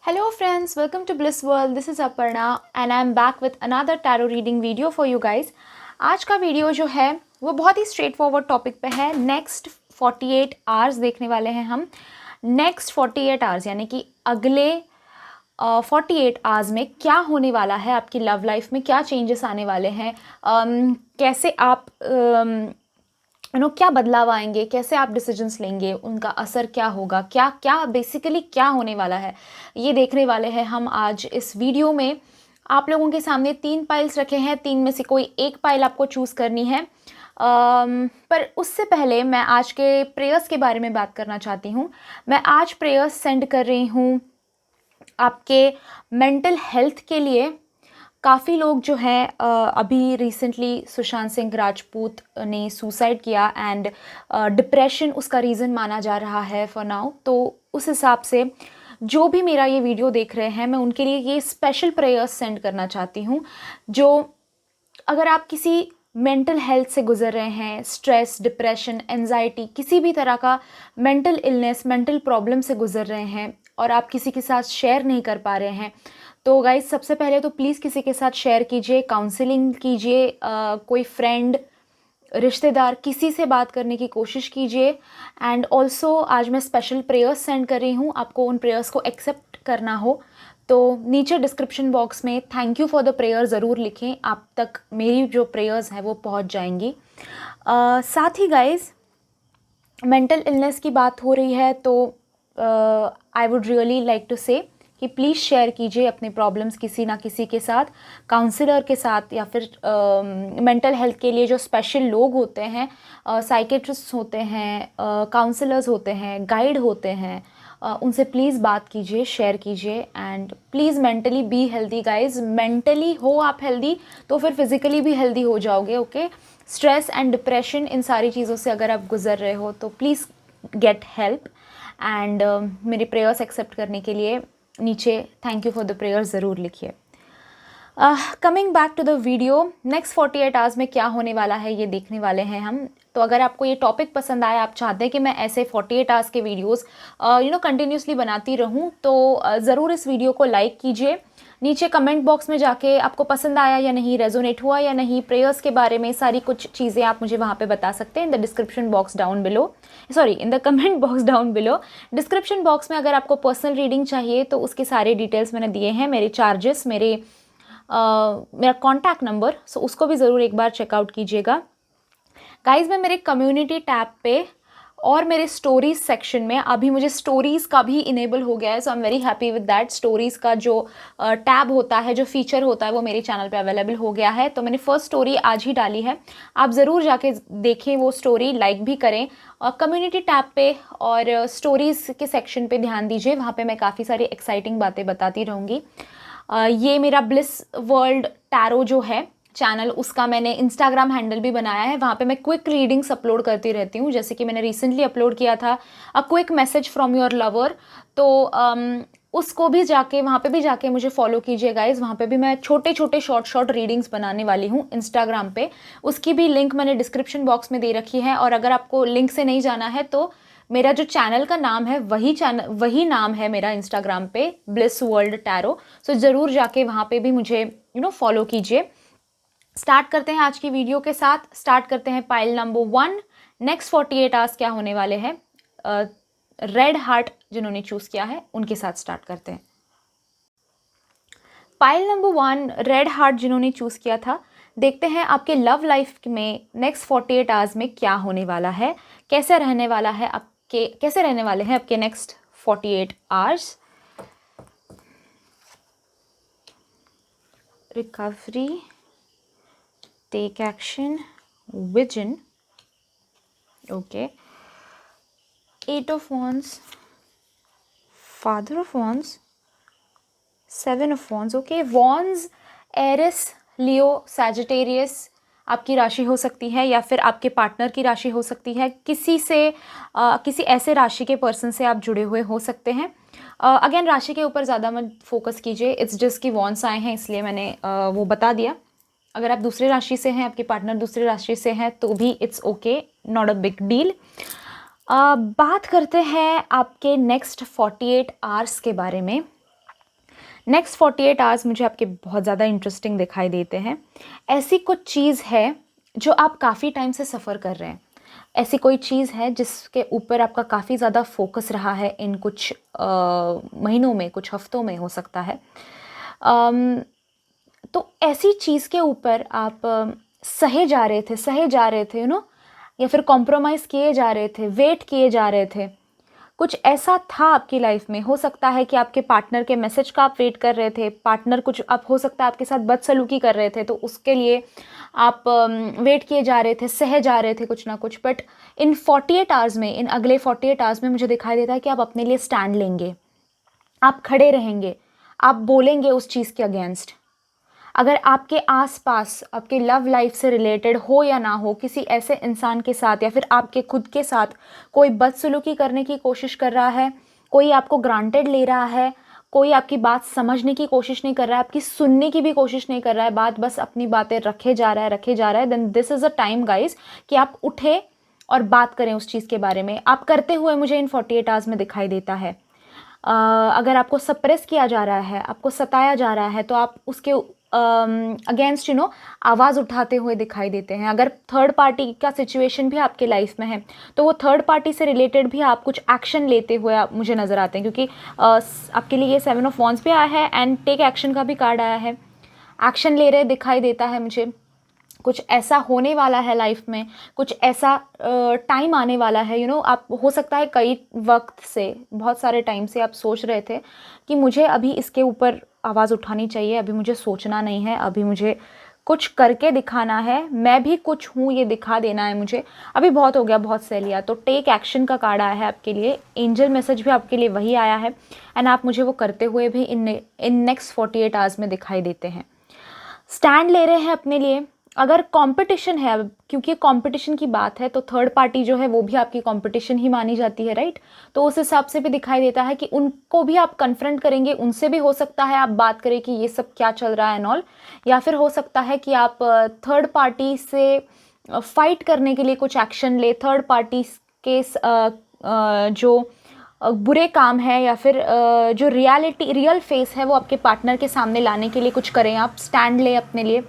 Hello friends, welcome to Bliss World. This is Aparna and I am back with another tarot reading video for you guys. आज का video जो है वो बहुत ही straight forward topic पे है. Next 48 hours देखने वाले हैं हम. नेक्स्ट 48 आवर्स यानी कि अगले 48 आवर्स में क्या होने वाला है आपकी लव लाइफ में, क्या चेंजेस आने वाले हैं, कैसे आप क्या बदलाव आएंगे, कैसे आप डिसीजंस लेंगे, उनका असर क्या होगा, क्या क्या बेसिकली क्या होने वाला है, ये देखने वाले हैं हम आज इस वीडियो में. आप लोगों के सामने 3 पाइल्स रखे हैं, 3 में से कोई एक पाइल आपको चूज़ करनी है. पर उससे पहले मैं आज के प्रेयर्स के बारे में बात करना चाहती हूँ. मैं आज प्रेयर्स सेंड कर रही हूँ आपके मेंटल हेल्थ के लिए. काफ़ी लोग जो हैं अभी रिसेंटली सुशांत सिंह राजपूत ने सुसाइड किया एंड डिप्रेशन उसका रीज़न माना जा रहा है फॉर नाउ. तो उस हिसाब से जो भी मेरा ये वीडियो देख रहे हैं, मैं उनके लिए ये स्पेशल प्रेयर्स सेंड करना चाहती हूँ. जो अगर आप किसी मेंटल हेल्थ से गुजर रहे हैं, स्ट्रेस, डिप्रेशन, एंजाइटी, किसी भी तरह का मेंटल इलनेस, मेंटल प्रॉब्लम से गुजर रहे हैं और आप किसी के साथ शेयर नहीं कर पा रहे हैं, तो गाइस सबसे पहले तो प्लीज़ किसी के साथ शेयर कीजिए, काउंसलिंग कीजिए, कोई फ्रेंड, रिश्तेदार, किसी से बात करने की कोशिश कीजिए. एंड ऑल्सो आज मैं स्पेशल प्रेयर्स सेंड कर रही हूँ. आपको उन प्रेयर्स को एक्सेप्ट करना हो तो नीचे डिस्क्रिप्शन बॉक्स में thank you for the prayer ज़रूर लिखें. आप तक मेरी जो प्रेयर्स हैं वो पहुँच जाएंगी. साथ ही गाइज मेंटल इलनेस की बात हो रही है तो I would really like to say कि प्लीज़ शेयर कीजिए अपने प्रॉब्लम्स किसी ना किसी के साथ, काउंसलर के साथ, या फिर मेंटल हेल्थ के लिए जो स्पेशल लोग होते हैं, साइकेट्रिस्ट होते हैं, काउंसलर्स होते हैं, गाइड होते हैं, उनसे प्लीज़ बात कीजिए, शेयर कीजिए. And please mentally be healthy guys. Mentally हो आप हेल्दी तो फिर फिज़िकली भी हेल्दी हो जाओगे. ओके, स्ट्रेस एंड डिप्रेशन, इन सारी चीज़ों से अगर आप गुजर रहे हो तो प्लीज़ गेट हेल्प. एंड मेरी प्रेयर्स एक्सेप्ट करने के लिए नीचे thank you for the prayer ज़रूर लिखिए. Coming back to the video, next 48 hours में क्या होने वाला है ये देखने वाले हैं हम. तो अगर आपको ये टॉपिक पसंद आया, आप चाहते हैं कि मैं ऐसे 48 आवर्स के वीडियोस कंटिन्यूसली बनाती रहूं, तो ज़रूर इस वीडियो को लाइक कीजिए. नीचे कमेंट बॉक्स में जाके आपको पसंद आया या नहीं, रेजोनेट हुआ या नहीं, प्रेयर्स के बारे में सारी कुछ चीज़ें आप मुझे वहाँ पे बता सकते हैं in the description box down below, sorry in the comment box down below. Description box में अगर आपको पर्सनल रीडिंग चाहिए तो उसके सारे डिटेल्स मैंने दिए हैं, मेरे चार्जेस, मेरा कॉन्टैक्ट नंबर, सो उसको भी ज़रूर एक बार चेकआउट कीजिएगा. गाइज मैं मेरे कम्युनिटी टैब पे और मेरे स्टोरीज़ सेक्शन में, अभी मुझे स्टोरीज़ का भी इनेबल हो गया है, so I am very happy with that. Stories का जो टैब होता है, जो फीचर होता है, वो मेरे चैनल पे अवेलेबल हो गया है. तो मैंने फर्स्ट स्टोरी आज ही डाली है, आप ज़रूर जाके देखें वो स्टोरी, लाइक भी करें. कम्युनिटी टैब पे और स्टोरीज़ के सेक्शन पे ध्यान दीजिए, वहाँ पे मैं काफ़ी सारी एक्साइटिंग बातें बताती रहूँगी. ये मेरा ब्लिस वर्ल्ड टैरो जो है चैनल, उसका मैंने इंस्टाग्राम हैंडल भी बनाया है. वहाँ पे मैं क्विक रीडिंग्स अपलोड करती रहती हूँ, जैसे कि मैंने रिसेंटली अपलोड किया था a quick message from your lover. तो उसको भी जाके, वहाँ पे भी जाके मुझे फॉलो कीजिए गाइज. वहाँ पे भी मैं छोटे छोटे शॉर्ट रीडिंग्स बनाने वाली हूँ इंस्टाग्राम पे. उसकी भी लिंक मैंने डिस्क्रिप्शन बॉक्स में दे रखी है. और अगर आपको लिंक से नहीं जाना है तो मेरा जो चैनल का नाम है वही नाम है मेरा इंस्टाग्राम पे, ब्लिस वर्ल्ड टैरो. सो ज़रूर जाके वहाँ पे भी मुझे फॉलो कीजिए. स्टार्ट करते हैं आज की वीडियो के साथ. स्टार्ट करते हैं पाइल नंबर 1. नेक्स्ट 48 आवर्स क्या होने वाले हैं, रेड हार्ट जिन्होंने चूज़ किया है उनके साथ स्टार्ट करते हैं. पाइल नंबर 1, रेड हार्ट जिन्होंने चूज़ किया था. देखते हैं आपके लव लाइफ में नेक्स्ट 48 आवर्स में क्या होने वाला है, कैसे रहने वाला है कैसे रहने वाले हैं आपके next 48 hours. Recovery, take action, vision, okay, 8 of wands, father of wands, 7 of wands, okay. wands, Aries, Leo, Sagittarius आपकी राशि हो सकती है या फिर आपके पार्टनर की राशि हो सकती है. किसी ऐसे राशि के पर्सन से आप जुड़े हुए हो सकते हैं. अगेन राशि के ऊपर ज़्यादा मत फोकस कीजिए, इट्स जस्ट कि wands आए हैं इसलिए मैंने वो बता दिया. अगर आप दूसरे राशि से हैं, आपके पार्टनर दूसरे राशि से हैं तो भी it's okay, not a big deal. बात करते हैं आपके नेक्स्ट 48 आवर्स के बारे में. नेक्स्ट 48 आवर्स मुझे आपके बहुत ज़्यादा इंटरेस्टिंग दिखाई देते हैं। ऐसी कुछ चीज़ है जो आप काफ़ी टाइम से सफ़र कर रहे हैं। ऐसी कोई चीज़ है जिसके ऊपर आपका काफ़ी ज़्यादा फोकस रहा है इन कुछ महीनों में, कुछ हफ्तों में हो सकता है। तो ऐसी चीज़ के ऊपर आप सहे जा रहे थे, या फिर कॉम्प्रोमाइज़ किए जा रहे थे, वेट किए जा रहे थे। कुछ ऐसा था आपकी लाइफ में। हो सकता है कि आपके पार्टनर के मैसेज का आप वेट कर रहे थे, पार्टनर कुछ आप हो सकता है आपके साथ बदसलूकी कर रहे थे, तो उसके लिए आप वेट किए जा रहे थे, सहे जा रहे थे कुछ ना कुछ। बट इन 48 आवर्स में, इन अगले 48 आवर्स में मुझे दिखाई देता है कि आप अपने लिए स्टैंड लेंगे, आप खड़े रहेंगे, आप बोलेंगे उस चीज़ के अगेंस्ट। अगर आपके आसपास आपके लव लाइफ से रिलेटेड हो या ना हो, किसी ऐसे इंसान के साथ या फिर आपके खुद के साथ कोई बदसलूकी करने की कोशिश कर रहा है, कोई आपको ग्रांटेड ले रहा है, कोई आपकी बात समझने की कोशिश नहीं कर रहा है, आपकी सुनने की भी कोशिश नहीं कर रहा है, बात बस अपनी बातें रखे जा रहा है, then this is a time guys कि आप उठे और बात करें उस चीज़ के बारे में। आप करते हुए मुझे इन 48 आवर्स में दिखाई देता है। अगर आपको सप्रेस किया जा रहा है, आपको सताया जा रहा है, तो आप उसके अगेंस्ट आवाज़ उठाते हुए दिखाई देते हैं। अगर थर्ड पार्टी का सिचुएशन भी आपके लाइफ में है, तो वो थर्ड पार्टी से रिलेटेड भी आप कुछ एक्शन लेते हुए आप मुझे नज़र आते हैं, क्योंकि आपके लिए ये 7 ऑफ वॉन्ड्स भी आया है एंड टेक एक्शन का भी कार्ड आया है। एक्शन ले रहे दिखाई देता है मुझे। कुछ ऐसा होने वाला है लाइफ में, कुछ ऐसा टाइम आने वाला है, आप हो सकता है कई वक्त से, बहुत सारे टाइम से आप सोच रहे थे कि मुझे अभी इसके ऊपर आवाज़ उठानी चाहिए, अभी मुझे सोचना नहीं है, अभी मुझे कुछ करके दिखाना है, मैं भी कुछ हूँ ये दिखा देना है मुझे, अभी बहुत हो गया, बहुत सह लिया। तो टेक एक्शन का कार्ड आया है आपके लिए, एंजल मैसेज भी आपके लिए वही आया है एंड आप मुझे वो करते हुए भी इन नेक्स्ट 48 आवर्स में दिखाई देते हैं। स्टैंड ले रहे हैं अपने लिए। अगर कंपटीशन है, क्योंकि कंपटीशन की बात है, तो थर्ड पार्टी जो है वो भी आपकी कंपटीशन ही मानी जाती है, राइट। तो उस हिसाब से भी दिखाई देता है कि उनको भी आप कन्फ्रंट करेंगे, उनसे भी हो सकता है आप बात करें कि ये सब क्या चल रहा है एंड ऑल, या फिर हो सकता है कि आप थर्ड पार्टी से फाइट करने के लिए कुछ एक्शन ले, थर्ड पार्टी के जो बुरे काम है या फिर जो रियल फेस है वो आपके पार्टनर के सामने लाने के लिए कुछ करें, आप स्टैंड लें अपने लिए।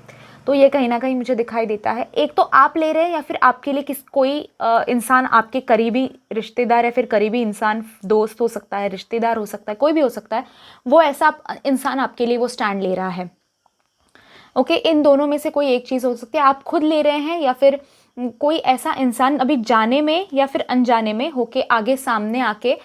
तो ये कहीं ना कहीं मुझे दिखाई देता है। एक तो आप ले रहे हैं या फिर आपके लिए कोई इंसान, आपके करीबी रिश्तेदार या फिर करीबी इंसान, दोस्त हो सकता है, रिश्तेदार हो सकता है, कोई भी हो सकता है, वो ऐसा इंसान आपके लिए वो स्टैंड ले रहा है। ओके, इन दोनों में से कोई एक चीज़ हो सकती है, आप खुद ले रहे हैं या फिर कोई ऐसा इंसान अभी जाने में या फिर अनजाने में होके आगे सामने आके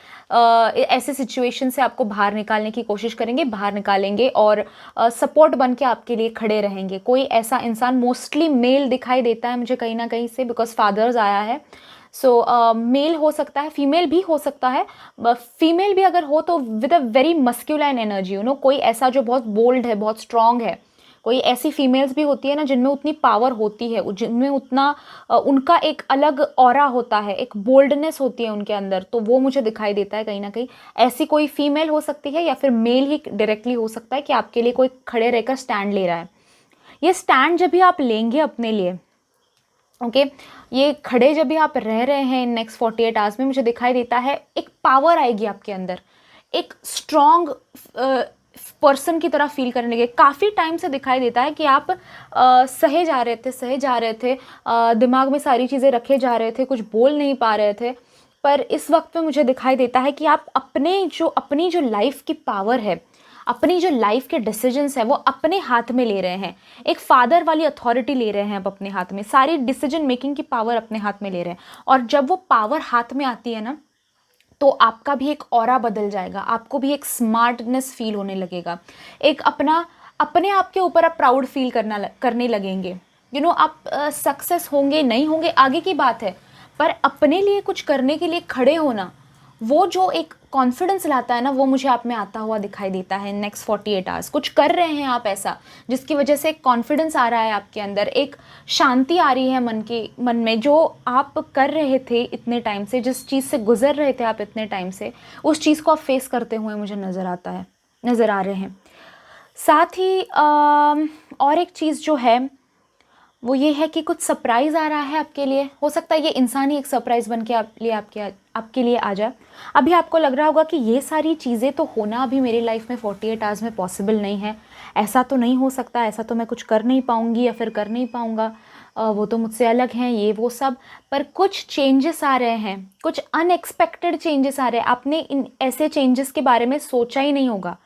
ऐसे सिचुएशन से आपको बाहर निकालने की कोशिश करेंगे, बाहर निकालेंगे और सपोर्ट बन के आपके लिए खड़े रहेंगे। कोई ऐसा इंसान, मोस्टली मेल दिखाई देता है मुझे कहीं ना कहीं से, बिकॉज फादर्स आया है। सो मेल हो सकता है, फीमेल भी हो सकता है। फीमेल भी अगर हो तो with a very masculine energy, कोई ऐसा जो बहुत बोल्ड है, बहुत स्ट्रांग है। कोई ऐसी फीमेल्स भी होती है ना जिनमें उतनी पावर होती है, जिनमें उतना उनका एक अलग ऑरा होता है, एक बोल्डनेस होती है उनके अंदर, तो वो मुझे दिखाई देता है कहीं ना कहीं। ऐसी कोई फीमेल हो सकती है या फिर मेल ही डायरेक्टली हो सकता है कि आपके लिए कोई खड़े रहकर स्टैंड ले रहा है। ये स्टैंड जब भी आप लेंगे अपने लिए, ओके, ये खड़े जब भी आप रह रहे हैं नेक्स्ट 48 आवर्स में, मुझे दिखाई देता है एक पावर आएगी आपके अंदर, एक स्ट्रॉन्ग पर्सन की तरह फील करने लगे। काफ़ी टाइम से दिखाई देता है कि आप सहे जा रहे थे, दिमाग में सारी चीज़ें रखे जा रहे थे, कुछ बोल नहीं पा रहे थे। पर इस वक्त में मुझे दिखाई देता है कि आप अपनी जो लाइफ की पावर है, अपनी जो लाइफ के डिसीजंस है, वो अपने हाथ में ले रहे हैं। एक फादर वाली अथॉरिटी ले रहे हैं अब अपने हाथ में, सारी डिसीजन मेकिंग की पावर अपने हाथ में ले रहे हैं। और जब वो पावर हाथ में आती है ना, तो आपका भी एक ऑरा बदल जाएगा, आपको भी एक स्मार्टनेस फील होने लगेगा, एक अपने आप के ऊपर आप प्राउड फील करने लगेंगे। आप सक्सेस होंगे नहीं होंगे आगे की बात है, पर अपने लिए कुछ करने के लिए खड़े होना, वो जो एक कॉन्फिडेंस लाता है ना, वो मुझे आप में आता हुआ दिखाई देता है। नेक्स्ट 48 आवर्स कुछ कर रहे हैं आप ऐसा, जिसकी वजह से एक कॉन्फिडेंस आ रहा है आपके अंदर, एक शांति आ रही है मन में। जो आप कर रहे थे इतने टाइम से, जिस चीज़ से गुजर रहे थे आप इतने टाइम से, उस चीज़ को आप फेस करते हुए मुझे नज़र आ रहे हैं। साथ ही और एक चीज़ जो है, वो ये है कि कुछ सरप्राइज़ आ रहा है आपके लिए। हो सकता है ये इंसान ही एक सरप्राइज़ बन के आपके लिए आ जाए। अभी आपको लग रहा होगा कि ये सारी चीज़ें तो होना अभी मेरी लाइफ में 48 आवर्स में पॉसिबल नहीं है, ऐसा तो नहीं हो सकता, ऐसा तो मैं कुछ कर नहीं पाऊँगी या फिर कर नहीं पाऊँगा, वो तो मुझसे अलग हैं, ये वो सब। पर कुछ चेंजेस आ रहे हैं, कुछ अनएक्सपेक्टेड चेंजेस आ रहे हैं। आपने इन ऐसे चेंजेस के बारे में सोचा ही नहीं होगा,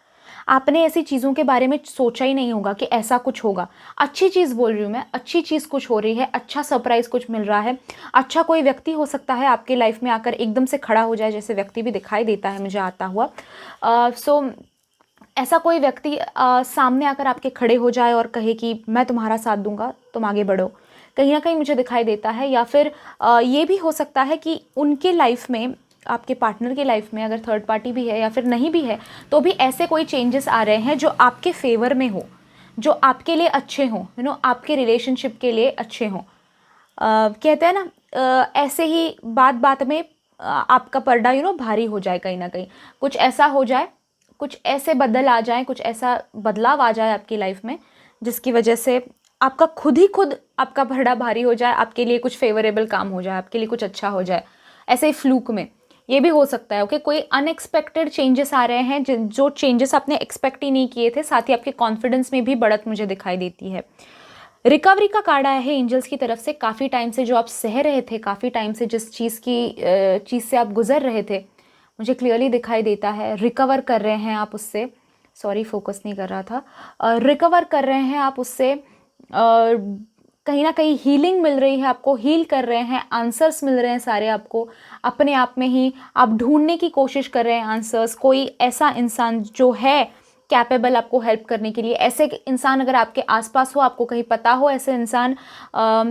आपने ऐसी चीज़ों के बारे में सोचा ही नहीं होगा कि ऐसा कुछ होगा। अच्छी चीज़ बोल रही हूँ मैं, अच्छी चीज़ कुछ हो रही है, अच्छा सरप्राइज़ कुछ मिल रहा है, अच्छा कोई व्यक्ति हो सकता है आपके लाइफ में आकर एकदम से खड़ा हो जाए, जैसे व्यक्ति भी दिखाई देता है मुझे आता हुआ। सो ऐसा कोई व्यक्ति सामने आकर आपके खड़े हो जाए और कहे कि मैं तुम्हारा साथ दूंगा, तुम आगे बढ़ो, कहीं ना कहीं मुझे दिखाई देता है। या फिर ये भी हो सकता है कि उनके लाइफ में, आपके पार्टनर के लाइफ में, अगर थर्ड पार्टी भी है या फिर नहीं भी है, तो भी ऐसे कोई चेंजेस आ रहे हैं जो आपके फेवर में हो, जो आपके लिए अच्छे हों, आपके रिलेशनशिप के लिए अच्छे हों। कहते हैं ना, ऐसे ही बात बात में आपका पर्दा भारी हो जाए, कहीं ना कहीं कुछ ऐसा हो जाए, कुछ ऐसे बदल आ जाए, कुछ ऐसा बदलाव आ जाए आपकी लाइफ में जिसकी वजह से आपका खुद आपका पर्दा भारी हो जाए, आपके लिए कुछ फेवरेबल काम हो जाए, आपके लिए कुछ अच्छा हो जाए, ऐसे ही फ्लूक में। ये भी हो सकता है। ओके, कोई अनएक्सपेक्टेड चेंजेस आ रहे हैं, जो चेंजेस आपने एक्सपेक्ट ही नहीं किए थे। साथ ही आपके कॉन्फिडेंस में भी बढ़त मुझे दिखाई देती है। रिकवरी का कार्ड आया है एंजल्स की तरफ से। काफ़ी टाइम से जो आप सह रहे थे, काफ़ी टाइम से जिस चीज़ से आप गुजर रहे थे, मुझे क्लियरली दिखाई देता है रिकवर कर रहे हैं आप उससे। सॉरी, फोकस नहीं कर रहा था। रिकवर कर रहे हैं आप उससे, कहीं ना कहीं हीलिंग मिल रही है आपको, हील कर रहे हैं, आंसर्स मिल रहे हैं सारे आपको अपने आप में ही। आप ढूंढने की कोशिश कर रहे हैं आंसर्स। कोई ऐसा इंसान जो है कैपेबल आपको हेल्प करने के लिए, ऐसे इंसान अगर आपके आसपास हो, आपको कहीं पता हो ऐसे इंसान,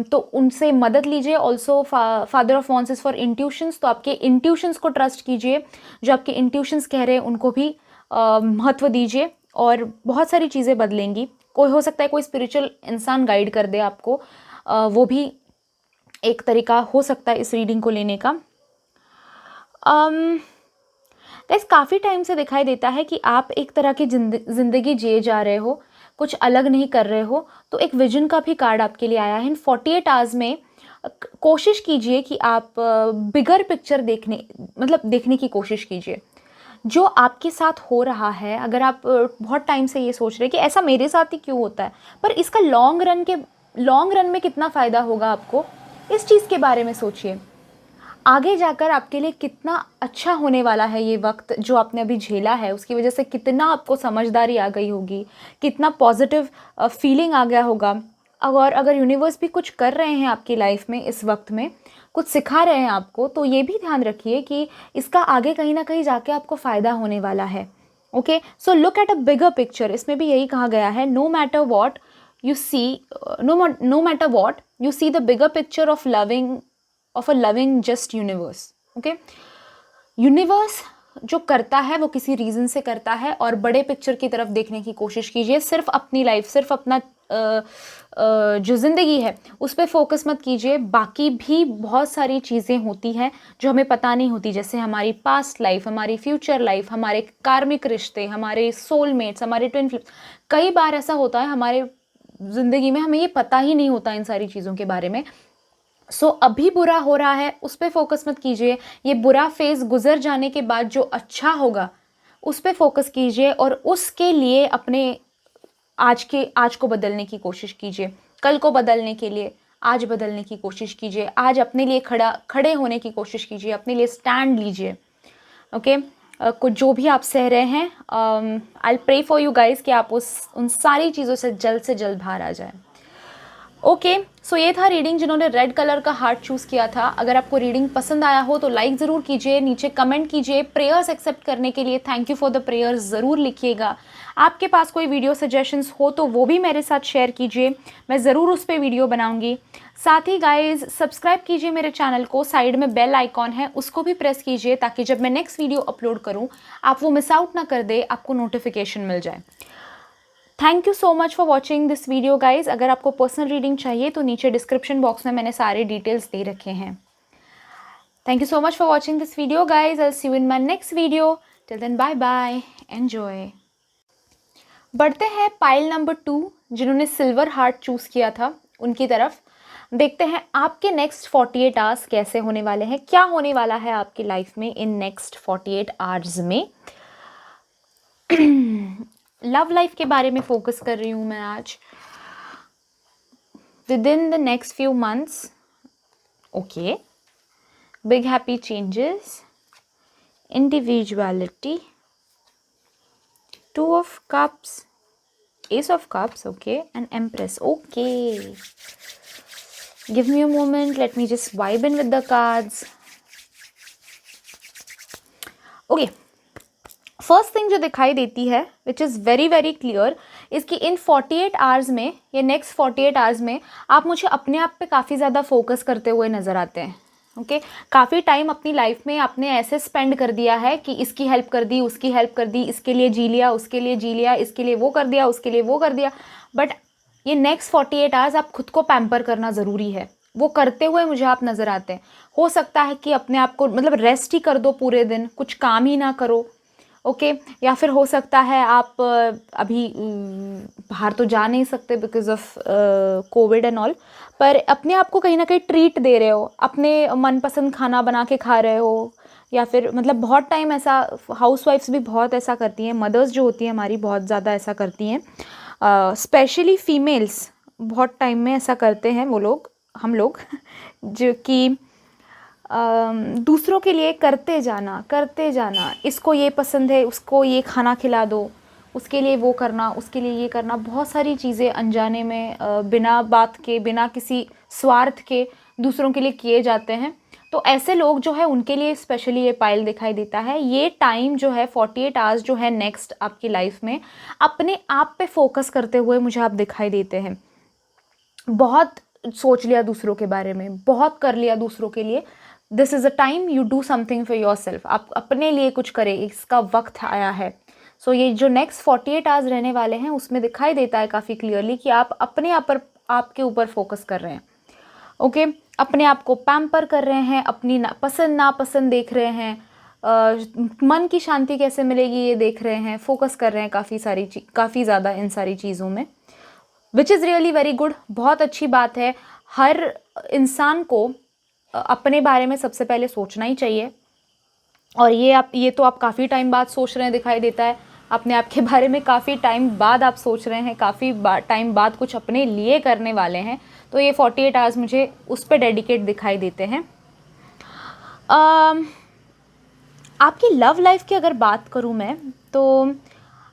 तो उनसे मदद लीजिए। Also father of wands is for intuitions, तो आपके इंट्यूशंस को ट्रस्ट कीजिए। जो आपके इंट्यूशंस कह रहे हैं उनको भी महत्व दीजिए और बहुत सारी चीज़ें बदलेंगी। कोई हो सकता है कोई स्पिरिचुअल इंसान गाइड कर दे आपको, वो भी एक तरीका हो सकता है इस रीडिंग को लेने का। गाइस, काफ़ी टाइम से दिखाई देता है कि आप एक तरह की ज़िंदगी जिए जा रहे हो, कुछ अलग नहीं कर रहे हो। तो एक विजन का भी कार्ड आपके लिए आया है। इन 48 आवर्स में कोशिश कीजिए कि आप बिगर पिक्चर देखने की कोशिश कीजिए। जो आपके साथ हो रहा है, अगर आप बहुत टाइम से ये सोच रहे हैं कि ऐसा मेरे साथ ही क्यों होता है, पर इसका लॉन्ग रन में कितना फ़ायदा होगा आपको, इस चीज़ के बारे में सोचिए। आगे जाकर आपके लिए कितना अच्छा होने वाला है ये वक्त जो आपने अभी झेला है, उसकी वजह से कितना आपको समझदारी आ गई होगी, कितना पॉजिटिव फीलिंग आ गया होगा। और अगर यूनिवर्स भी कुछ कर रहे हैं आपकी लाइफ में इस वक्त में, कुछ सिखा रहे हैं आपको, तो ये भी ध्यान रखिए कि इसका आगे कहीं ना कहीं जाके आपको फ़ायदा होने वाला है। Okay, so look at a bigger picture. इसमें भी यही कहा गया है, no matter what you see, no matter what you see the bigger picture of a loving just universe. Okay, universe जो करता है वो किसी रीज़न से करता है, और बड़े पिक्चर की तरफ देखने की कोशिश कीजिए। सिर्फ अपनी लाइफ, सिर्फ अपना जो ज़िंदगी है उस पर फोकस मत कीजिए। बाकी भी बहुत सारी चीज़ें होती हैं जो हमें पता नहीं होती, जैसे हमारी पास्ट लाइफ, हमारी फ्यूचर लाइफ, हमारे कार्मिक रिश्ते, हमारे सोलमेट्स, हमारे ट्विन फ्लेम्स। कई बार ऐसा होता है हमारे ज़िंदगी में, हमें ये पता ही नहीं होता इन सारी चीज़ों के बारे में। सो अभी बुरा हो रहा है उस पर फोकस मत कीजिए। ये बुरा फेज़ गुजर जाने के बाद जो अच्छा होगा उस पर फोकस कीजिए, और उसके लिए अपने आज को बदलने की कोशिश कीजिए। कल को बदलने के लिए आज बदलने की कोशिश कीजिए। आज अपने लिए खड़े होने की कोशिश कीजिए, अपने लिए स्टैंड लीजिए। ओके, कुछ जो भी आप सह रहे हैं, I pray for you guys कि आप उन सारी चीज़ों से जल्द बाहर आ जाए। ओके, सो ये था रीडिंग जिन्होंने रेड कलर का हार्ट चूज़ किया था। अगर आपको रीडिंग पसंद आया हो तो लाइक ज़रूर कीजिए, नीचे कमेंट कीजिए। प्रेयर्स एक्सेप्ट करने के लिए thank you for the prayers ज़रूर लिखिएगा। आपके पास कोई वीडियो सजेशंस हो तो वो भी मेरे साथ शेयर कीजिए, मैं ज़रूर उस पर वीडियो बनाऊंगी। साथ ही गाइज सब्सक्राइब कीजिए मेरे चैनल को, साइड में बेल आइकॉन है उसको भी प्रेस कीजिए, ताकि जब मैं नेक्स्ट वीडियो अपलोड करूँ आप वो मिस आउट ना कर दे, आपको नोटिफिकेशन मिल जाए। Thank you so much for watching this video guys. अगर आपको पर्सनल रीडिंग चाहिए तो नीचे डिस्क्रिप्शन बॉक्स में मैंने सारे डिटेल्स दे रखे हैं। Thank you so much for watching this video guys. I see you in my next video. Till then bye bye, enjoy. बढ़ते हैं पाइल नंबर 2 जिन्होंने सिल्वर हार्ट चूज़ किया था। उनकी तरफ। देखते हैं आपके नेक्स्ट 48 आवर्स कैसे होने वाले हैं, क्या होने वाला है आपकी लाइफ में इन नेक्स्ट 48 आवर्स में। लव लाइफ के बारे में फोकस कर रही हूँ मैं आज। With in the next few months, okay, big happy changes, individuality, two of cups, ace of cups, okay, and empress, okay. Give me a moment, let me just vibe in with the cards. Okay, first thing जो दिखाई देती है which is very very clear इसकी इन 48 hours में या next 48 hours में आप मुझे अपने आप पे काफ़ी ज़्यादा फोकस करते हुए नज़र आते हैं। ओके, काफ़ी टाइम अपनी लाइफ में आपने ऐसे स्पेंड कर दिया है कि इसकी हेल्प कर दी, उसकी हेल्प कर दी, इसके लिए जी लिया, उसके लिए जी लिया, इसके लिए वो कर दिया, उसके लिए वो कर दिया। बट ये नेक्स्ट 48 आवर्स आप खुद को पैम्पर करना ज़रूरी है। वो करते हुए मुझे आप नज़र आते हैं। हो सकता है कि अपने आप को मतलब रेस्ट ही कर दो, पूरे दिन कुछ काम ही ना करो, ओके या फिर हो सकता है आप अभी बाहर तो जा नहीं सकते because of Covid and all, पर अपने आप को कहीं ना कहीं ट्रीट दे रहे हो, अपने मनपसंद खाना बना के खा रहे हो, या फिर मतलब बहुत टाइम ऐसा हाउसवाइफ्स भी बहुत ऐसा करती हैं, मदर्स जो होती हैं हमारी बहुत ज़्यादा ऐसा करती हैं, स्पेशली फीमेल्स बहुत टाइम में ऐसा करते हैं वो लोग, हम लोग जो कि दूसरों के लिए करते जाना, इसको ये पसंद है उसको ये खाना खिला दो, उसके लिए वो करना, उसके लिए ये करना, बहुत सारी चीज़ें अनजाने में बिना बात के, बिना किसी स्वार्थ के दूसरों के लिए किए जाते हैं। तो ऐसे लोग जो है उनके लिए स्पेशली ये पाइल दिखाई देता है। ये टाइम जो है 48 आवर्स जो है नेक्स्ट आपकी लाइफ में अपने आप पे फोकस करते हुए मुझे आप दिखाई देते हैं। बहुत सोच लिया दूसरों के बारे में, बहुत कर लिया दूसरों के लिए, this is a time you do something for your self, आप अपने लिए कुछ करें, इसका वक्त आया है। सो ये जो नेक्स्ट 48 आवर्स रहने वाले हैं उसमें दिखाई देता है काफ़ी क्लियरली कि आप अपने आप पर, आपके ऊपर फोकस कर रहे हैं, ओके अपने आप को पैम्पर कर रहे हैं, अपनी पसंद नापसंद देख रहे हैं, मन की शांति कैसे मिलेगी ये देख रहे हैं, फोकस कर रहे हैं काफ़ी ज़्यादा इन सारी चीज़ों में, which is really very good. बहुत अच्छी बात है। हर इंसान को अपने बारे में सबसे पहले सोचना ही चाहिए, और ये तो आप काफ़ी टाइम बाद सोच रहे हैं दिखाई देता है, अपने आप के बारे में काफ़ी टाइम बाद आप सोच रहे हैं, काफ़ी टाइम बाद कुछ अपने लिए करने वाले हैं, तो ये 48 आवर्स मुझे उस पर डेडिकेट दिखाई देते हैं। आपकी लव लाइफ की अगर बात करूँ मैं, तो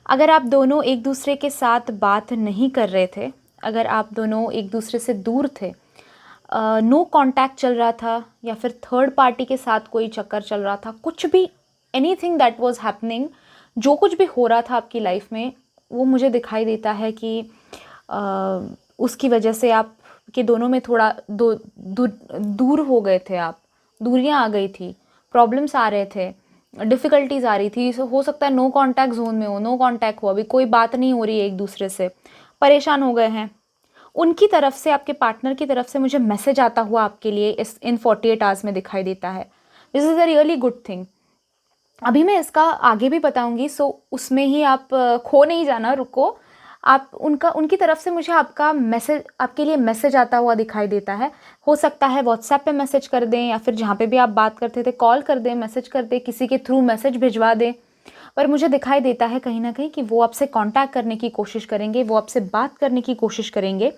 अगर आप दोनों एक दूसरे के साथ बात नहीं कर रहे थे, अगर आप दोनों एक दूसरे से दूर थे, नो कांटेक्ट चल रहा था, या फिर थर्ड पार्टी के साथ कोई चक्कर चल रहा था, कुछ भी एनीथिंग दैट वाज हैपनिंग, जो कुछ भी हो रहा था आपकी लाइफ में, वो मुझे दिखाई देता है कि उसकी वजह से आप के दोनों में थोड़ा दूर हो गए थे, आप दूरियां आ गई थी, प्रॉब्लम्स आ रहे थे, डिफ़िकल्टीज आ रही थी। हो सकता है नो कांटेक्ट जोन में हो, नो कांटेक्ट हो, अभी कोई बात नहीं हो रही है एक दूसरे से, परेशान हो गए हैं। उनकी तरफ से, आपके पार्टनर की तरफ से मुझे मैसेज आता हुआ आपके लिए इन 48 आवर्स में दिखाई देता है। This is a really good thing. अभी मैं इसका आगे भी बताऊंगी, सो उसमें ही आप खो नहीं जाना, रुको। आप उनकी तरफ से मुझे आपके लिए मैसेज आता हुआ दिखाई देता है। हो सकता है व्हाट्सएप पे मैसेज कर दें, या फिर जहाँ पे भी आप बात करते थे कॉल कर दें, मैसेज कर दें, किसी के थ्रू मैसेज भिजवा दें, पर मुझे दिखाई देता है कहीं ना कहीं कि वो आपसे कांटेक्ट करने की कोशिश करेंगे, वो आपसे बात करने की कोशिश करेंगे।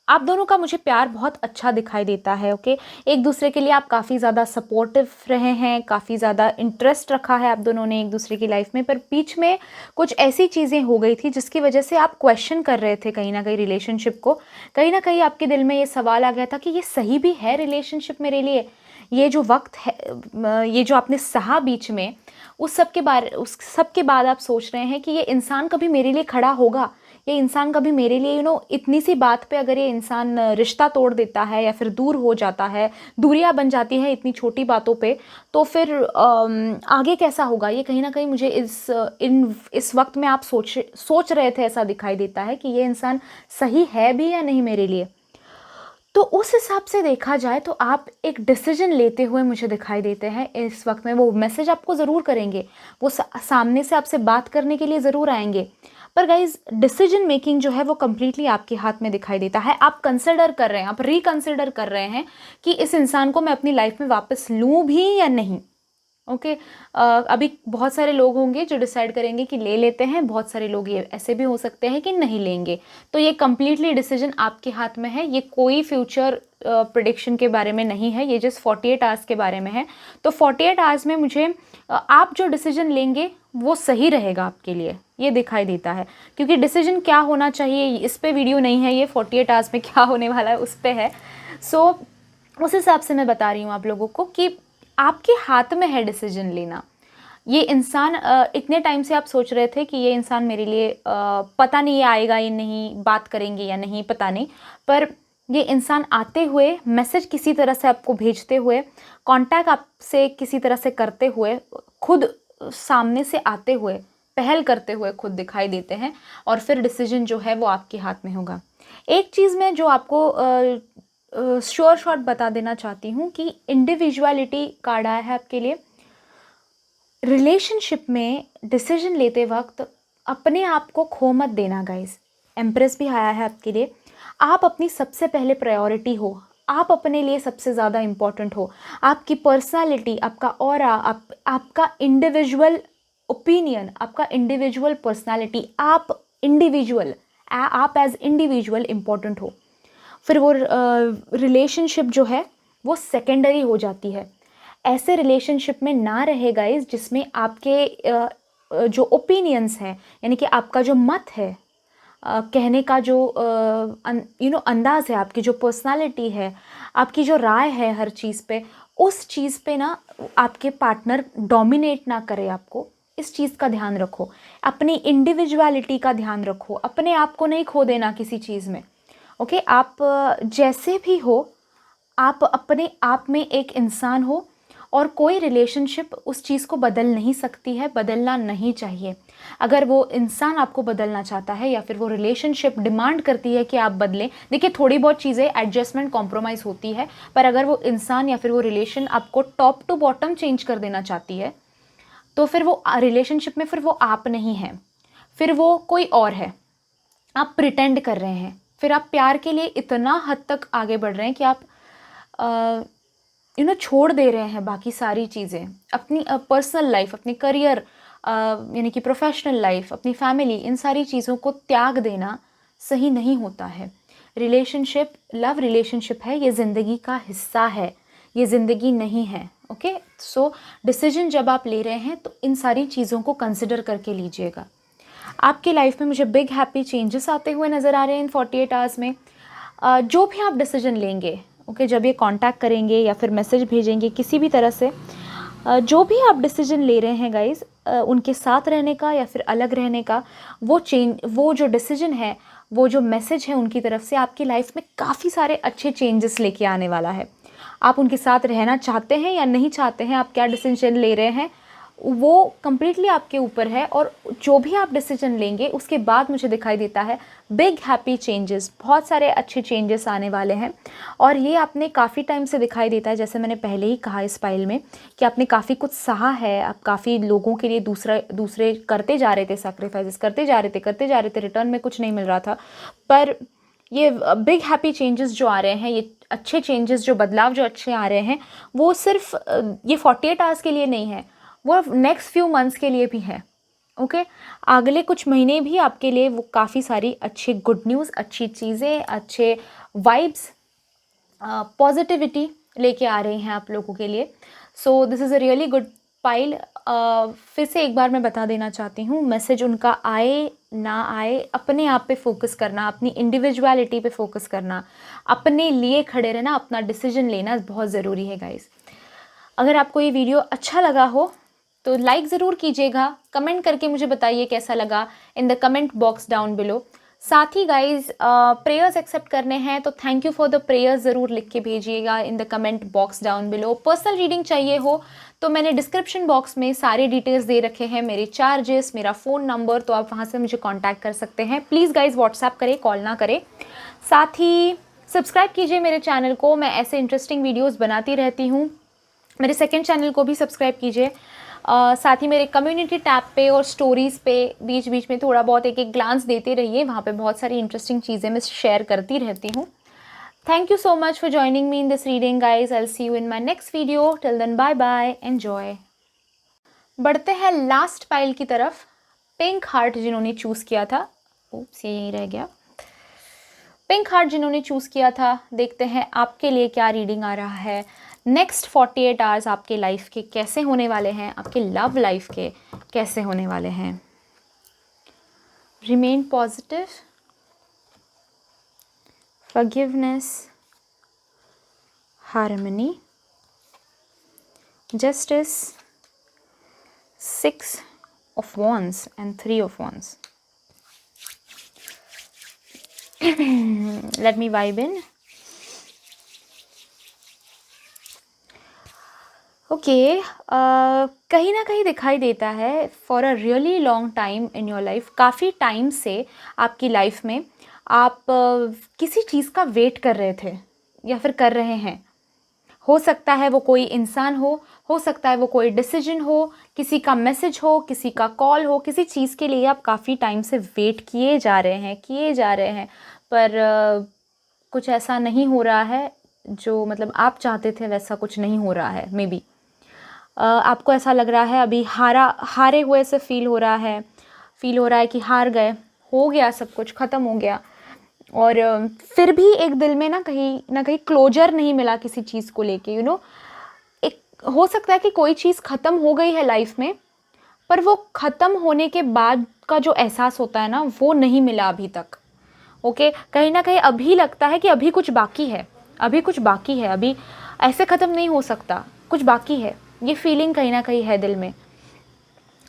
आप दोनों का मुझे प्यार बहुत अच्छा दिखाई देता है, ओके एक दूसरे के लिए आप काफ़ी ज़्यादा सपोर्टिव रहे हैं, काफ़ी ज़्यादा इंटरेस्ट रखा है आप दोनों ने एक दूसरे की लाइफ में, पर बीच में कुछ ऐसी चीज़ें हो गई थी जिसकी वजह से आप क्वेश्चन कर रहे थे कहीं ना कहीं रिलेशनशिप को, कहीं ना कहीं आपके दिल में ये सवाल आ गया था कि ये सही भी है रिलेशनशिप मेरे लिए, ये जो वक्त है, ये जो आपने सहा बीच में, उस सब के बाद आप सोच रहे हैं कि ये इंसान कभी मेरे लिए खड़ा होगा, ये इंसान कभी मेरे लिए इतनी सी बात पे अगर ये इंसान रिश्ता तोड़ देता है या फिर दूर हो जाता है, दूरियां बन जाती हैं इतनी छोटी बातों पे, तो फिर आगे कैसा होगा, ये कहीं ना कहीं मुझे इस वक्त में आप सोच रहे थे, ऐसा दिखाई देता है कि ये इंसान सही है भी या नहीं मेरे लिए। तो उस हिसाब से देखा जाए तो आप एक डिसीजन लेते हुए मुझे दिखाई देते हैं इस वक्त में। वो मैसेज आपको ज़रूर करेंगे, वो सामने से आपसे बात करने के लिए ज़रूर आएंगे, पर गाइज डिसीजन मेकिंग जो है वो कम्प्लीटली आपके हाथ में दिखाई देता है। आप कंसिडर कर रहे हैं, आप रिकंसिडर कर रहे हैं कि इस इंसान को मैं अपनी लाइफ में वापस लूँ भी या नहीं। ओके अभी बहुत सारे लोग होंगे जो डिसाइड करेंगे कि ले लेते हैं, बहुत सारे लोग ये ऐसे भी हो सकते हैं कि नहीं लेंगे। तो ये कम्प्लीटली डिसीजन आपके हाथ में है, ये कोई फ्यूचर प्रेडिक्शन के बारे में नहीं है, ये जस्ट 48 आवर्स के बारे में है। तो 48 आवर्स में मुझे आप जो डिसीजन लेंगे वो सही रहेगा आपके लिए, ये दिखाई देता है। क्योंकि डिसीजन क्या होना चाहिए इस पे वीडियो नहीं है, ये 48 आवर्स में क्या होने वाला है उस पे है। सो उस हिसाब से मैं बता रही हूँ आप लोगों को कि आपके हाथ में है डिसीजन लेना। ये इंसान इतने टाइम से आप सोच रहे थे कि ये इंसान मेरे लिए पता नहीं आएगा या नहीं, बात करेंगे या नहीं, पता नहीं, पर ये इंसान आते हुए, मैसेज किसी तरह से आपको भेजते हुए, कांटेक्ट आपसे किसी तरह से करते हुए, खुद सामने से आते हुए, पहल करते हुए खुद दिखाई देते हैं और फिर डिसीजन जो है वो आपके हाथ में होगा। एक चीज़ मैं जो आपको श्योर शॉट बता देना चाहती हूँ कि इंडिविजुअलिटी कार्ड आया है आपके लिए। रिलेशनशिप में डिसीजन लेते वक्त अपने आप को खो मत देना गाइस। एम्प्रेस भी आया है आपके लिए। आप अपनी सबसे पहले प्रायोरिटी हो, आप अपने लिए सबसे ज़्यादा इम्पॉर्टेंट हो। आपकी पर्सनालिटी, आपका ऑरा, आपका इंडिविजुअल ओपिनियन, आपका इंडिविजुअल पर्सनालिटी, आप इंडिविजुअल, आप एज इंडिविजुअल इम्पॉर्टेंट हो। फिर वो रिलेशनशिप जो है वो सेकेंडरी हो जाती है। ऐसे रिलेशनशिप में ना रहे गाइस जिसमें आपके जो ओपिनियंस हैं, यानी कि आपका जो मत है, कहने का जो अंदाज़ है, आपकी जो पर्सनालिटी है, आपकी जो राय है हर चीज़ पे, उस चीज़ पे ना आपके पार्टनर डोमिनेट ना करे आपको। इस चीज़ का ध्यान रखो, अपनी इंडिविजुअलिटी का ध्यान रखो, अपने आप को नहीं खो देना किसी चीज़ में। ओके आप जैसे भी हो, आप अपने आप में एक इंसान हो और कोई रिलेशनशिप उस चीज़ को बदल नहीं सकती है, बदलना नहीं चाहिए। अगर वो इंसान आपको बदलना चाहता है या फिर वो रिलेशनशिप डिमांड करती है कि आप बदलें, देखिए थोड़ी बहुत चीज़ें एडजस्टमेंट, कॉम्प्रोमाइज़ होती है, पर अगर वो इंसान या फिर वो रिलेशन आपको टॉप टू बॉटम चेंज कर देना चाहती है तो फिर वो रिलेशनशिप में फिर वो आप नहीं है, फिर वो कोई और है। आप प्रिटेंड कर रहे हैं, फिर आप प्यार के लिए इतना हद तक आगे बढ़ रहे हैं कि आप छोड़ दे रहे हैं बाकी सारी चीज़ें, अपनी पर्सनल लाइफ, अपनी करियर, यानी कि प्रोफेशनल लाइफ, अपनी फैमिली, इन सारी चीज़ों को त्याग देना सही नहीं होता है। रिलेशनशिप लव रिलेशनशिप है, ये ज़िंदगी का हिस्सा है, ये ज़िंदगी नहीं है। ओके सो डिसीजन जब आप ले रहे हैं तो इन सारी चीज़ों को कंसिडर करके लीजिएगा। आपकी लाइफ में मुझे बिग हैप्पी चेंजेस आते हुए नज़र आ रहे हैं इन 48 आवर्स में। जो भी आप डिसीजन लेंगे, ओके जब ये कांटेक्ट करेंगे या फिर मैसेज भेजेंगे किसी भी तरह से, जो भी आप डिसीजन ले रहे हैं गाइस, उनके साथ रहने का या फिर अलग रहने का, वो जो डिसीजन है, वो जो मैसेज है उनकी तरफ से आपकी लाइफ में काफ़ी सारे अच्छे चेंजेस लेके आने वाला है। आप उनके साथ रहना चाहते हैं या नहीं चाहते हैं, आप क्या डिसीजन ले रहे हैं, वो कम्प्लीटली आपके ऊपर है। और जो भी आप डिसीजन लेंगे उसके बाद मुझे दिखाई देता है बिग हैप्पी चेंजेस, बहुत सारे अच्छे चेंजेस आने वाले हैं। और ये आपने काफ़ी टाइम से दिखाई देता है, जैसे मैंने पहले ही कहा इस फाइल में कि आपने काफ़ी कुछ सहा है, आप काफ़ी लोगों के लिए दूसरे करते जा रहे थे, सैक्रिफाइसेस करते जा रहे थे, रिटर्न में कुछ नहीं मिल रहा था। पर ये बिग हैप्पी चेंजेस जो आ रहे हैं, ये अच्छे चेंजेस, जो बदलाव जो अच्छे आ रहे हैं, वो सिर्फ ये 48 आवर्स के लिए नहीं है, वो नेक्स्ट फ्यू मंथ्स के लिए भी है। ओके अगले कुछ महीने भी आपके लिए वो काफ़ी सारी अच्छी गुड न्यूज़, अच्छी चीज़ें, अच्छे वाइब्स, पॉजिटिविटी लेके आ रही हैं आप लोगों के लिए। So this is a really good file. फिर से एक बार मैं बता देना चाहती हूँ, मैसेज उनका आए ना आए, अपने आप पे फोकस करना, अपनी इंडिविजुअलिटी पे फोकस करना, अपने लिए खड़े रहना, अपना डिसीजन लेना बहुत ज़रूरी है गाइस। अगर आपको ये वीडियो अच्छा लगा हो तो लाइक ज़रूर कीजिएगा, कमेंट करके मुझे बताइए कैसा लगा in the comment box down below. साथ ही गाइज प्रेयर्स एक्सेप्ट करने हैं तो thank you for the prayers ज़रूर लिख के भेजिएगा in the comment box down below. Personal reading चाहिए हो तो मैंने डिस्क्रिप्शन बॉक्स में सारे डिटेल्स दे रखे हैं, मेरे चार्जेस, मेरा फ़ोन नंबर, तो आप वहाँ से मुझे कॉन्टैक्ट कर सकते हैं। प्लीज़ गाइज व्हाट्सएप करें, कॉल ना करें। साथ ही सब्सक्राइब कीजिए मेरे चैनल को, मैं ऐसे इंटरेस्टिंग वीडियोज़ बनाती रहती हूँ। मेरे सेकेंड चैनल को भी सब्सक्राइब कीजिए। साथ ही मेरे कम्युनिटी टैब पे और स्टोरीज़ पे बीच बीच में थोड़ा बहुत एक एक ग्लांस देते रहिए, वहाँ पे बहुत सारी इंटरेस्टिंग चीज़ें मैं शेयर करती रहती हूँ. Thank you so much for joining me in this reading guys. I will see you in my next video. Till then bye bye, enjoy. बढ़ते हैं लास्ट पाइल की तरफ. पिंक हार्ट जिन्होंने चूज़ किया था, ओप्स ये यहीं रह गया. पिंक हार्ट जिन्होंने चूज़ किया था, देखते हैं आपके लिए क्या रीडिंग आ रहा है. नेक्स्ट 48 आवर्स आपके लाइफ के कैसे होने वाले हैं, आपके लव लाइफ के कैसे होने वाले हैं. Remain positive, forgiveness, harmony, justice, 6 of wands and 3 of wands. Let me vibe in. Okay, कहीं ना कहीं दिखाई देता है for a really long time in your life, काफ़ी टाइम से आपकी लाइफ में आप किसी चीज़ का वेट कर रहे थे या फिर कर रहे हैं. हो सकता है वो कोई इंसान हो सकता है वो कोई डिसीजन हो, किसी का मैसेज हो, किसी का कॉल हो, किसी चीज़ के लिए आप काफ़ी टाइम से वेट किए जा रहे हैं पर कुछ ऐसा नहीं हो रहा है जो मतलब आप चाहते थे, वैसा कुछ नहीं हो रहा है. मे बी आपको ऐसा लग रहा है अभी हारे हुए से फील हो रहा है कि हार गए, हो गया, सब कुछ ख़त्म हो गया. और फिर भी एक दिल में ना कहीं क्लोजर नहीं मिला किसी चीज़ को लेके. एक हो सकता है कि कोई चीज़ ख़त्म हो गई है लाइफ में, पर वो ख़त्म होने के बाद का जो एहसास होता है ना, वो नहीं मिला अभी तक. ओके, कहीं ना कहीं अभी लगता है कि अभी कुछ बाकी है, अभी ऐसे ख़त्म नहीं हो सकता, कुछ बाकी है. ये फीलिंग कहीं ना कहीं है दिल में.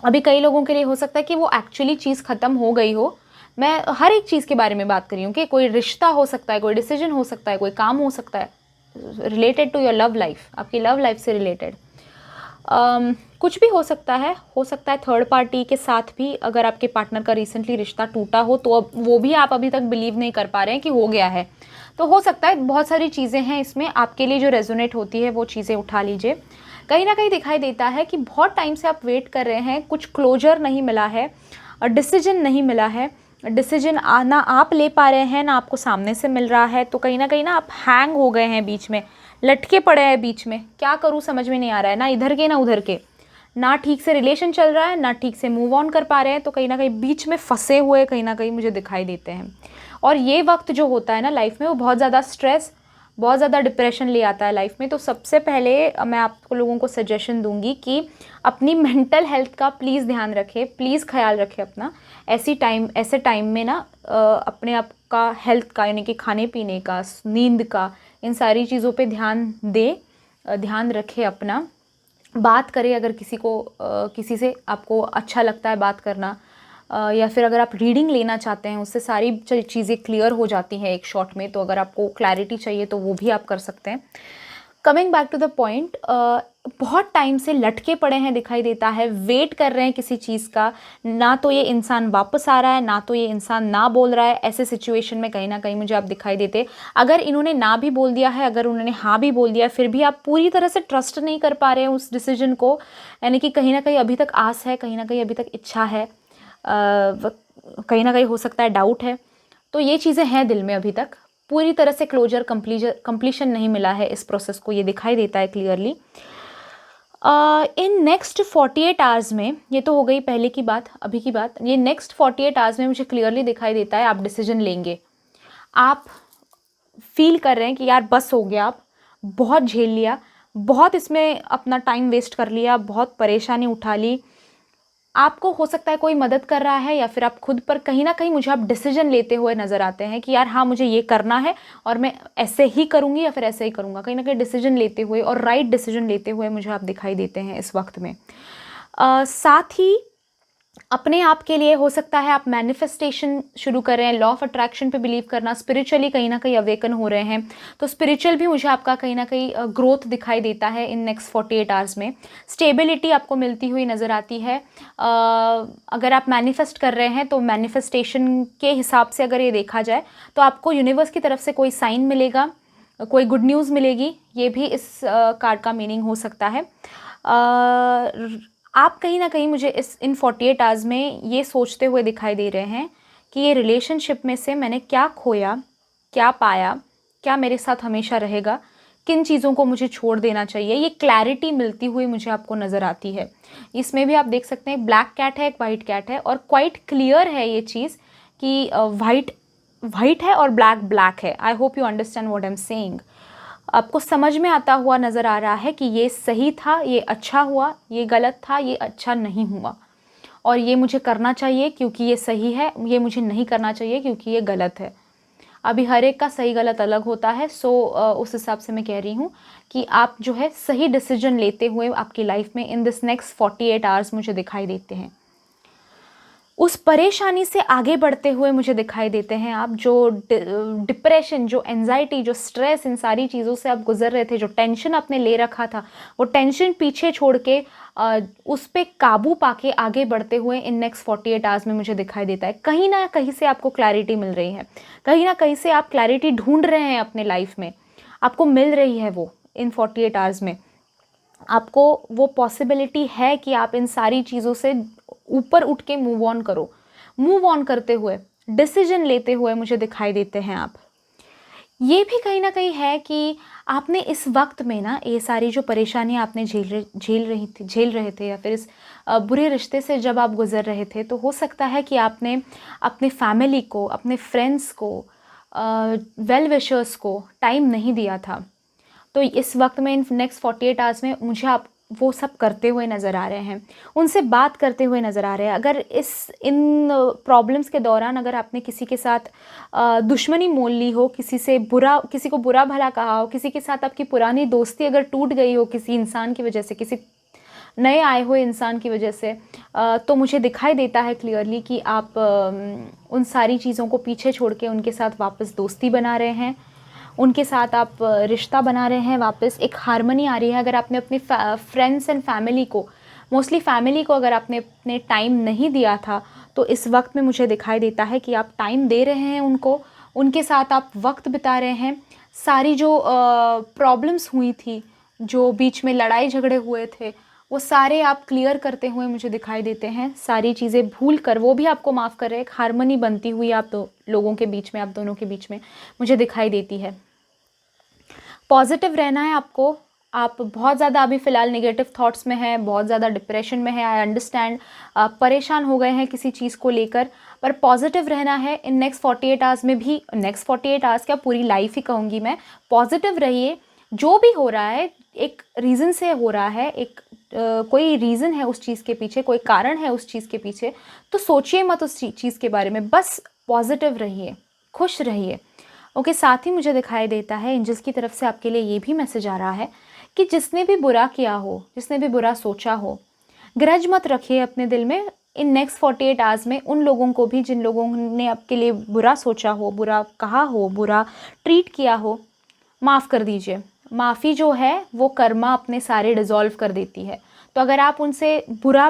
अभी कई लोगों के लिए हो सकता है कि वो एक्चुअली चीज़ ख़त्म हो गई हो. मैं हर एक चीज़ के बारे में बात कर रही हूँ कि कोई रिश्ता हो सकता है, कोई डिसीजन हो सकता है, कोई काम हो सकता है related to your love life, आपकी लव लाइफ से रिलेटेड. कुछ भी हो सकता है थर्ड पार्टी के साथ भी. अगर आपके पार्टनर का रिसेंटली रिश्ता टूटा हो तो अब वो भी आप अभी तक बिलीव नहीं कर पा रहे हैं कि हो गया है, तो हो सकता है बहुत सारी चीज़ें हैं इसमें. आपके लिए जो रेजोनेट होती है वो चीज़ें उठा लीजिए. कहीं ना कहीं दिखाई देता है कि बहुत टाइम से आप वेट कर रहे हैं, कुछ क्लोजर नहीं मिला है, डिसीजन नहीं मिला है. डिसीजन ना आप ले पा रहे हैं, ना आपको सामने से मिल रहा है. तो कहीं ना आप हैंग हो गए हैं, बीच में लटके पड़े हैं. बीच में क्या करूँ समझ में नहीं आ रहा है, ना इधर के ना उधर के, ना ठीक से रिलेशन चल रहा है, ना ठीक से मूव ऑन कर पा रहे हैं. तो कहीं ना कहीं बीच में फंसे हुए कहीं ना कहीं मुझे दिखाई देते हैं. और ये वक्त जो होता है ना लाइफ में, वो बहुत ज़्यादा स्ट्रेस, बहुत ज़्यादा डिप्रेशन ले आता है लाइफ में. तो सबसे पहले मैं आपको लोगों को सजेशन दूंगी कि अपनी मेंटल हेल्थ का प्लीज़ ध्यान रखें, प्लीज़ ख्याल रखें अपना. ऐसे टाइम में ना अपने आप का हेल्थ का, यानी कि खाने पीने का, नींद का, इन सारी चीज़ों पे ध्यान रखें अपना. बात करें अगर किसी से आपको अच्छा लगता है बात करना, या फिर अगर आप रीडिंग लेना चाहते हैं, उससे सारी चीज़ें क्लियर हो जाती हैं एक शॉट में. तो अगर आपको क्लैरिटी चाहिए तो वो भी आप कर सकते हैं. Coming back to the point, बहुत टाइम से लटके पड़े हैं दिखाई देता है, वेट कर रहे हैं किसी चीज़ का. ना तो ये इंसान वापस आ रहा है, ना तो ये इंसान ना बोल रहा है. ऐसे सिचुएशन में कहीं ना कहीं मुझे आप दिखाई देते. अगर इन्होंने ना भी बोल दिया है, अगर उन्होंने हाँ भी बोल दिया, फिर भी आप पूरी तरह से ट्रस्ट नहीं कर पा रहे हैं उस डिसीजन को. यानी कि कहीं ना कहीं अभी तक आस है, कहीं ना कहीं अभी तक इच्छा है, कहीं ना कहीं हो सकता है डाउट है. तो ये चीज़ें हैं दिल में. अभी तक पूरी तरह से क्लोजर, कंप्लीशन नहीं मिला है इस प्रोसेस को, ये दिखाई देता है क्लियरली. इन नेक्स्ट 48 आवर्स में, ये तो हो गई पहले की बात, अभी की बात. ये नेक्स्ट 48 आवर्स में मुझे क्लियरली दिखाई देता है आप डिसीजन लेंगे. आप फील कर रहे हैं कि यार बस हो गया, आप बहुत झेल लिया, बहुत इसमें अपना टाइम वेस्ट कर लिया, बहुत परेशानी उठा ली. आपको हो सकता है कोई मदद कर रहा है, या फिर आप खुद पर कहीं ना कहीं मुझे आप डिसीजन लेते हुए नज़र आते हैं कि यार हाँ मुझे ये करना है और मैं ऐसे ही करूँगी या फिर ऐसे ही करूँगा. कहीं ना कहीं डिसीजन लेते हुए और राइट डिसीजन लेते हुए मुझे आप दिखाई देते हैं इस वक्त में. साथ ही अपने आप के लिए हो सकता है आप मैनिफेस्टेशन शुरू कर रहे हैं, लॉ ऑफ अट्रैक्शन पे बिलीव करना, स्पिरिचुअली कहीं ना कहीं अवेकन हो रहे हैं. तो स्पिरिचुअल भी मुझे आपका कहीं ना कहीं ग्रोथ दिखाई देता है इन नेक्स्ट 48 आवर्स में. स्टेबिलिटी आपको मिलती हुई नज़र आती है. अगर आप मैनिफेस्ट कर रहे हैं तो मैनिफेस्टेशन के हिसाब से अगर ये देखा जाए तो आपको यूनिवर्स की तरफ से कोई साइन मिलेगा, कोई गुड न्यूज़ मिलेगी. ये भी इस कार्ड का मीनिंग हो सकता है. आप कहीं ना कहीं मुझे इन 48 आवर्स में ये सोचते हुए दिखाई दे रहे हैं कि ये रिलेशनशिप में से मैंने क्या खोया, क्या पाया, क्या मेरे साथ हमेशा रहेगा, किन चीज़ों को मुझे छोड़ देना चाहिए। ये क्लैरिटी मिलती हुई मुझे आपको नज़र आती है। इसमें भी आप देख सकते हैं ब्लैक कैट है, एक वाइट कैट है, और क्वाइट क्लियर है ये चीज़ कि वाइट वाइट है और ब्लैक ब्लैक है। I hope you understand what I am saying. आपको समझ में आता हुआ नज़र आ रहा है कि ये सही था, ये अच्छा हुआ, ये गलत था, ये अच्छा नहीं हुआ, और ये मुझे करना चाहिए क्योंकि ये सही है, ये मुझे नहीं करना चाहिए क्योंकि ये गलत है। अभी हर एक का सही गलत अलग होता है। उस हिसाब से मैं कह रही हूँ कि आप जो है सही डिसीजन लेते हुए आपकी लाइफ में इन दिस नेक्स्ट 48 आवर्स मुझे दिखाई देते हैं। उस परेशानी से आगे बढ़ते हुए मुझे दिखाई देते हैं आप, जो डिप्रेशन, जो एंजाइटी, जो स्ट्रेस, इन सारी चीज़ों से आप गुजर रहे थे, जो टेंशन आपने ले रखा था, वो टेंशन पीछे छोड़ के उस पे काबू पाके आगे बढ़ते हुए इन नेक्स्ट 48 आवर्स में मुझे दिखाई देता है। कहीं ना कहीं से आपको क्लैरिटी मिल रही है, कहीं ना कहीं से आप क्लैरिटी ढूंढ रहे हैं अपने लाइफ में, आपको मिल रही है वो इन 48 आवर्स में। आपको वो पॉसिबिलिटी है कि आप इन सारी चीज़ों से ऊपर उठ के मूव ऑन करो। मूव ऑन करते हुए, डिसीजन लेते हुए मुझे दिखाई देते हैं आप। ये भी कहीं ना कहीं है कि आपने इस वक्त में ना, ये सारी जो परेशानियां आपने झेल रहे थे, या फिर इस बुरे रिश्ते से जब आप गुजर रहे थे, तो हो सकता है कि आपने अपने फैमिली को, अपने फ्रेंड्स को, वेल विशर्स को टाइम नहीं दिया था। तो इस वक्त में इन नेक्स्ट 48 आवर्स में मुझे आप वो सब करते हुए नज़र आ रहे हैं, उनसे बात करते हुए नज़र आ रहे हैं। अगर इन प्रॉब्लम्स के दौरान अगर आपने किसी के साथ दुश्मनी मोल ली हो, किसी को बुरा भला कहा हो, किसी के साथ आपकी पुरानी दोस्ती अगर टूट गई हो किसी इंसान की वजह से, किसी नए आए हुए इंसान की वजह से, तो मुझे दिखाई देता है क्लियरली कि आप उन सारी चीज़ों को पीछे छोड़ के उनके साथ वापस दोस्ती बना रहे हैं, उनके साथ आप रिश्ता बना रहे हैं, वापस एक हारमनी आ रही है। अगर आपने अपने फ्रेंड्स एंड फैमिली को, मोस्टली फैमिली को अगर आपने अपने टाइम नहीं दिया था, तो इस वक्त में मुझे दिखाई देता है कि आप टाइम दे रहे हैं उनको, उनके साथ आप वक्त बिता रहे हैं। सारी जो प्रॉब्लम्स हुई थी, जो बीच में लड़ाई झगड़े हुए थे, वो सारे आप क्लियर करते हुए मुझे दिखाई देते हैं। सारी चीज़ें भूल कर वो भी आपको माफ़ कर रहे हैं। एक हारमनी बनती हुई आप दो लोगों के बीच में, आप दोनों के बीच में मुझे दिखाई देती है। पॉजिटिव रहना है आपको। आप बहुत ज़्यादा अभी फ़िलहाल नेगेटिव थॉट्स में हैं, बहुत ज़्यादा डिप्रेशन में है, आई अंडरस्टैंड। परेशान हो गए हैं किसी चीज़ को लेकर, पर पॉजिटिव रहना है इन नेक्स्ट 48 आवर्स में भी। नेक्स्ट 48 आवर्स क्या, पूरी लाइफ ही कहूँगी मैं। पॉजिटिव रहिए। जो भी हो रहा है एक रीज़न से हो रहा है, एक कोई रीज़न है उस चीज़ के पीछे, कोई कारण है उस चीज़ के पीछे, तो सोचिए मत उस चीज़ के बारे में, बस पॉजिटिव रहिए, खुश रहिए। ओके, साथ ही मुझे दिखाई देता है एंजल्स की तरफ से आपके लिए ये भी मैसेज आ रहा है कि जिसने भी बुरा किया हो, जिसने भी बुरा सोचा हो, ग्रज मत रखिए अपने दिल में। इन नेक्स्ट 48 आवर्स में उन लोगों को भी जिन लोगों ने आपके लिए बुरा सोचा हो, बुरा कहा हो, बुरा ट्रीट किया हो, माफ़ कर दीजिए। माफ़ी जो है वो कर्मा अपने सारे डिज़ोल्व कर देती है। तो अगर आप उनसे बुरा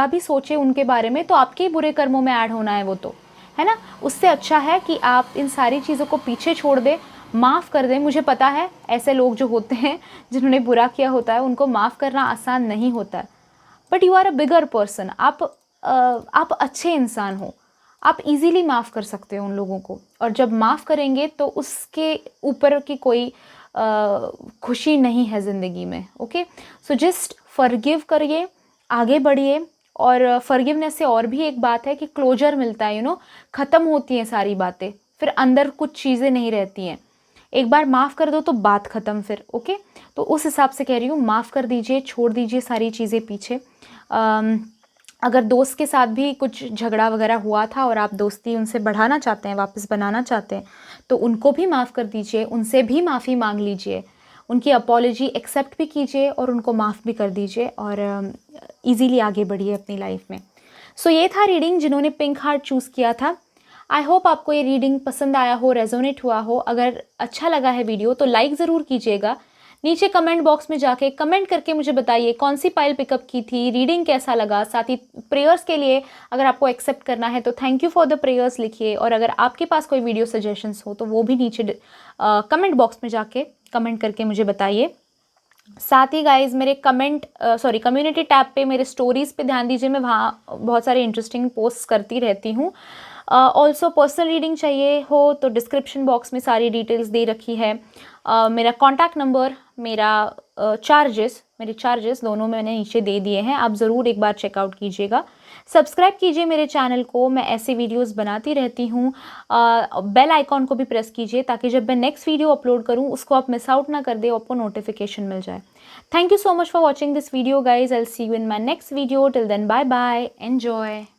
भी सोचे उनके बारे में, तो आपके ही बुरे कर्मों में ऐड होना है वो, तो है ना। उससे अच्छा है कि आप इन सारी चीज़ों को पीछे छोड़ दें, माफ़ कर दें। मुझे पता है ऐसे लोग जो होते हैं जिन्होंने बुरा किया होता है, उनको माफ़ करना आसान नहीं होता है, but you are a bigger person. आप अच्छे इंसान हो, आप इजीली माफ़ कर सकते हो उन लोगों को, और जब माफ़ करेंगे तो उसके ऊपर की कोई खुशी नहीं है ज़िंदगी में। ओके, सो जस्ट फॉरगिव करिए, आगे बढ़िए। और फॉरगिवनेस से और भी एक बात है कि क्लोजर मिलता है, ख़त्म होती हैं सारी बातें, फिर अंदर कुछ चीज़ें नहीं रहती हैं। एक बार माफ़ कर दो तो बात ख़त्म फिर। ओके, तो उस हिसाब से कह रही हूँ, माफ़ कर दीजिए, छोड़ दीजिए सारी चीज़ें पीछे। अगर दोस्त के साथ भी कुछ झगड़ा वगैरह हुआ था और आप दोस्ती उनसे बढ़ाना चाहते हैं, वापस बनाना चाहते हैं, तो उनको भी माफ़ कर दीजिए, उनसे भी माफ़ी मांग लीजिए, उनकी अपॉलॉजी एक्सेप्ट भी कीजिए और उनको माफ़ भी कर दीजिए, और इजीली आगे बढ़िए अपनी लाइफ में। सो ये था रीडिंग जिन्होंने पिंक हार्ट चूज़ किया था। आई होप आपको ये रीडिंग पसंद आया हो, रेजोनेट हुआ हो। अगर अच्छा लगा है वीडियो तो लाइक ज़रूर कीजिएगा। नीचे कमेंट बॉक्स में जाके कमेंट करके मुझे बताइए कौन सी पाइल पिकअप की थी, रीडिंग कैसा लगा। साथ ही प्रेयर्स के लिए अगर आपको एक्सेप्ट करना है तो thank you for the prayers लिखिए, और अगर आपके पास कोई वीडियो सजेशंस हो तो वो भी नीचे कमेंट बॉक्स में जाके कमेंट करके मुझे बताइए। साथ ही गाइज मेरे कम्युनिटी टैब पे मेरे स्टोरीज़ पे ध्यान दीजिए, मैं वहाँ बहुत सारे इंटरेस्टिंग पोस्ट करती रहती हूँ। ऑल्सो पर्सनल रीडिंग चाहिए हो तो डिस्क्रिप्शन बॉक्स में सारी डिटेल्स दे रखी है। मेरा कॉन्टैक्ट नंबर, मेरे चार्जेस दोनों मैंने नीचे दे दिए हैं, आप ज़रूर एक बार चेकआउट कीजिएगा। सब्सक्राइब कीजिए मेरे चैनल को, मैं ऐसे वीडियोस बनाती रहती हूँ। बेल आइकॉन को भी प्रेस कीजिए ताकि जब मैं नेक्स्ट वीडियो अपलोड करूँ उसको आप मिस आउट ना कर दे, आपको नोटिफिकेशन मिल जाए। Thank you so much for watching this video guys. I'll see you in my next video. Till then, bye bye. Enjoy.